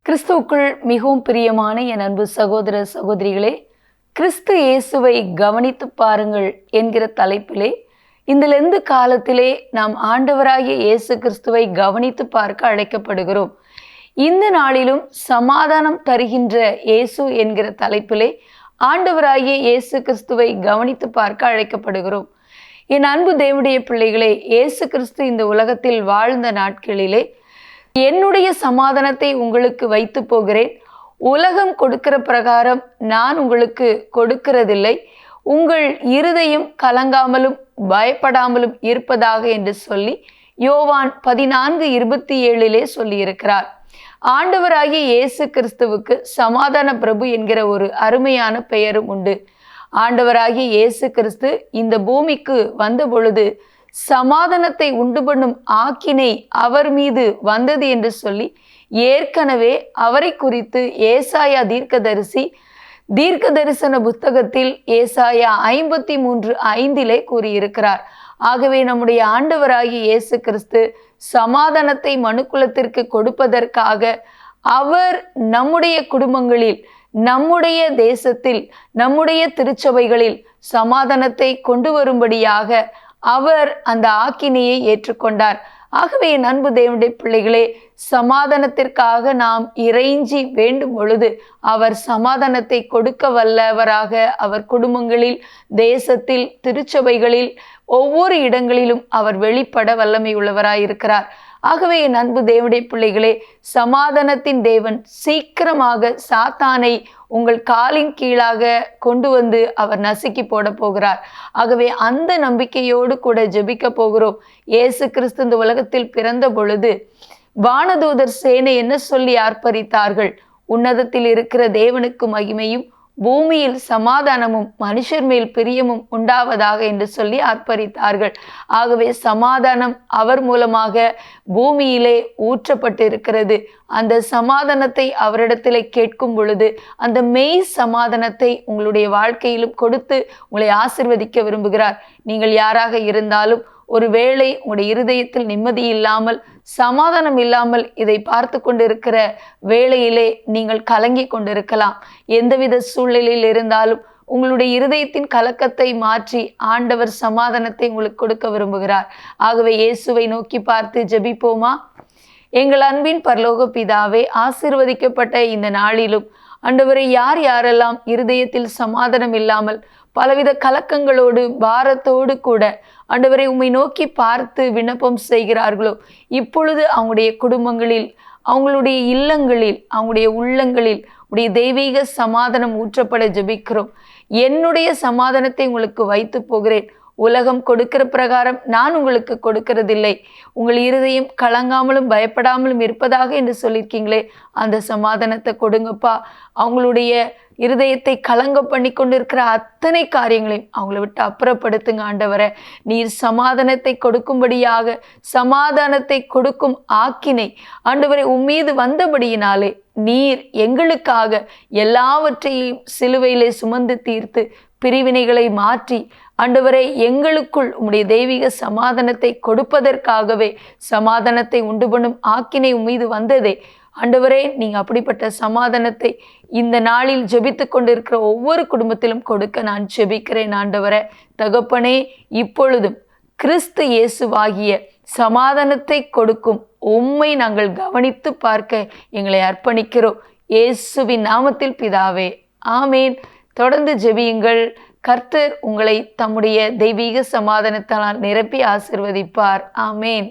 கிறிஸ்துவுக்குள் மிகவும் பிரியமான என் அன்பு சகோதர சகோதரிகளே, கிறிஸ்து இயேசுவை கவனித்து பாருங்கள் என்கிற தலைப்பிலே இந்த லெந்து காலத்திலே நாம் ஆண்டவராகிய இயேசு கிறிஸ்துவை கவனித்து பார்க்க அழைக்கப்படுகிறோம். இந்த நாளிலும் சமாதானம் தருகின்ற இயேசு என்கிற தலைப்பிலே ஆண்டவராகிய இயேசு கிறிஸ்துவை கவனித்து பார்க்க அழைக்கப்படுகிறோம். என் அன்பு தேவனுடைய பிள்ளைகளே, இயேசு கிறிஸ்து இந்த உலகத்தில் வாழ்ந்த நாட்களிலே என்னுடைய சமாதானத்தை உங்களுக்கு வைத்து போகிறேன், உலகம் கொடுக்கிற பிரகாரம் நான் உங்களுக்கு கொடுக்கிறதில்லை, உங்கள் இருதயம் கலங்காமலும் பயப்படாமலும் இருப்பதாக என்று சொல்லி யோவான் 14:27 சொல்லியிருக்கிறார். ஆண்டவராகிய இயேசு கிறிஸ்துவுக்கு சமாதான பிரபு என்கிற ஒரு அருமையான பெயரும் உண்டு. ஆண்டவராகிய இயேசு கிறிஸ்து இந்த பூமிக்கு வந்த பொழுது சமாதானத்தை உண்டு பண்ணும் ஆக்கினை அவர் மீது வந்தது என்று சொல்லி ஏற்கனவே அவரை குறித்து ஏசாயா தீர்க்க தரிசன புத்தகத்தில் ஏசாயா 53:5 கூறியிருக்கிறார். ஆகவே நம்முடைய ஆண்டவராகிய இயேசு கிறிஸ்து சமாதானத்தை மனுக்குலத்திற்கு கொடுப்பதற்காக அவர் நம்முடைய குடும்பங்களில், நம்முடைய தேசத்தில், நம்முடைய திருச்சபைகளில் சமாதானத்தை கொண்டு வரும்படியாக அவர் அந்த ஆக்கினையை ஏற்றுக்கொண்டார். ஆகவே என் அன்பு தேவனுடைய பிள்ளைகளே, சமாதானத்திற்காக நாம் இறைஞ்சி வேண்டும் பொழுது அவர் சமாதானத்தை கொடுக்க வல்லவராக அவர் குடும்பங்களில், தேசத்தில், திருச்சபைகளில், ஒவ்வொரு இடங்களிலும் அவர் வெளிப்பட வல்லமை உள்ளவராயிருக்கிறார். ஆகவே என் அன்பு தேவனுடைய பிள்ளைகளே, சமாதானத்தின் தேவன் சீக்கிரமாக சாத்தானை உங்கள் காலின் கீழாக கொண்டு வந்து அவர் நசுக்கி போட போகிறார். ஆகவே அந்த நம்பிக்கையோடு கூட ஜெபிக்க போகிறோம். இயேசு கிறிஸ்து இந்த உலகத்தில் பிறந்த பொழுது வானதூதர் சேனை என்ன சொல்லி ஆர்ப்பரித்தார்கள்? உன்னதத்தில் இருக்கிற தேவனுக்கு மகிமையும், பூமியில் சமாதானமும், மனுஷர் மேல் பிரியமும் உண்டாவதாக என்று சொல்லி ஆர்ப்பரித்தார்கள். ஆகவே சமாதானம் அவர் மூலமாக பூமியிலே ஊற்றப்பட்டு இருக்கிறது. அந்த சமாதானத்தை அவரிடத்திலே கேட்கும் பொழுது அந்த மெய் சமாதானத்தை உங்களுடைய வாழ்க்கையிலும் கொடுத்து உங்களை ஆசீர்வதிக்க விரும்புகிறார். நீங்கள் யாராக இருந்தாலும் ஒருவேளை உங்களுடைய இருதயத்தில் நிம்மதி இல்லாமல், சமாதானம் இல்லாமல் இதை பார்த்து கொண்டிருக்கிற வேளையிலே நீங்கள் கலங்கி கொண்டிருக்கலாம். எந்தவித சூழ்நிலையில் இருந்தாலும் உங்களுடைய இருதயத்தின் கலக்கத்தை மாற்றி ஆண்டவர் சமாதானத்தை உங்களுக்கு கொடுக்க விரும்புகிறார். ஆகவே இயேசுவை நோக்கி பார்த்து ஜெபிப்போமா? எங்கள் அன்பின் பரலோக பிதாவே, ஆசீர்வதிக்கப்பட்ட இந்த நாளிலும் ஆண்டவரை யாரெல்லாம் இருதயத்தில் சமாதானம் இல்லாமல் பலவித கலக்கங்களோடு பாரத்தோடு கூட ஆண்டவரை உம்மை நோக்கி பார்த்து விண்ணப்பம் செய்கிறார்களோ, இப்பொழுது அவங்களுடைய குடும்பங்களில், அவங்களுடைய இல்லங்களில், அவங்களுடைய உள்ளங்களில் உடைய தெய்வீக சமாதானம் ஊற்றப்பட ஜெபிக்கிறோம். என்னுடைய சமாதானத்தை உங்களுக்கு வைத்து போகிறேன், உலகம் கொடுக்கிற பிரகாரம் நான் உங்களுக்கு கொடுக்கிறதில்லை, உங்கள் இருதயம் கலங்காமலும் பயப்படாமலும் இருப்பதாக என்று சொல்லியிருக்கீங்களே, அந்த சமாதானத்தை கொடுங்கப்பா. அவங்களுடைய இருதயத்தை கலங்க பண்ணி கொண்டு இருக்கிற அத்தனை காரியங்களையும் அவங்கள விட்டு அப்புறப்படுத்துங்க ஆண்டவரே. நீர் சமாதானத்தை கொடுக்கும்படியாக, சமாதானத்தை கொடுக்கும் ஆக்கினை ஆண்டவரை உம்மீது வந்தபடியினாலே நீர் எங்களுக்காக எல்லாவற்றையும் சிலுவையிலே சுமந்து தீர்த்து பிரிவினைகளை மாற்றி ஆண்டவரை எங்களுக்குள் உம்முடைய தெய்வீக சமாதானத்தை கொடுப்பதற்காகவே சமாதானத்தை உண்டு பண்ணும் ஆக்கினை உம்மீது வந்ததே. ஆண்டவரே, நீங்க அப்படிப்பட்ட சமாதானத்தை இந்த நாளில் ஜெபித்து கொண்டிருக்கிற ஒவ்வொரு குடும்பத்திலும் கொடுக்க நான் ஜெபிக்கிறேன் ஆண்டவரே. தகப்பனே, இப்பொழுதும் கிறிஸ்து இயேசுவாகிய சமாதானத்தை கொடுக்கும் உம்மை நாங்கள் கவனித்து பார்க்க எங்களை அர்ப்பணிக்கிறோம். இயேசுவின் நாமத்தில் பிதாவே, ஆமேன். தொடர்ந்து ஜெபியுங்கள். கர்த்தர் உங்களை தம்முடைய தெய்வீக சமாதானத்தால் நிரப்பி ஆசிர்வதிப்பார். ஆமேன்.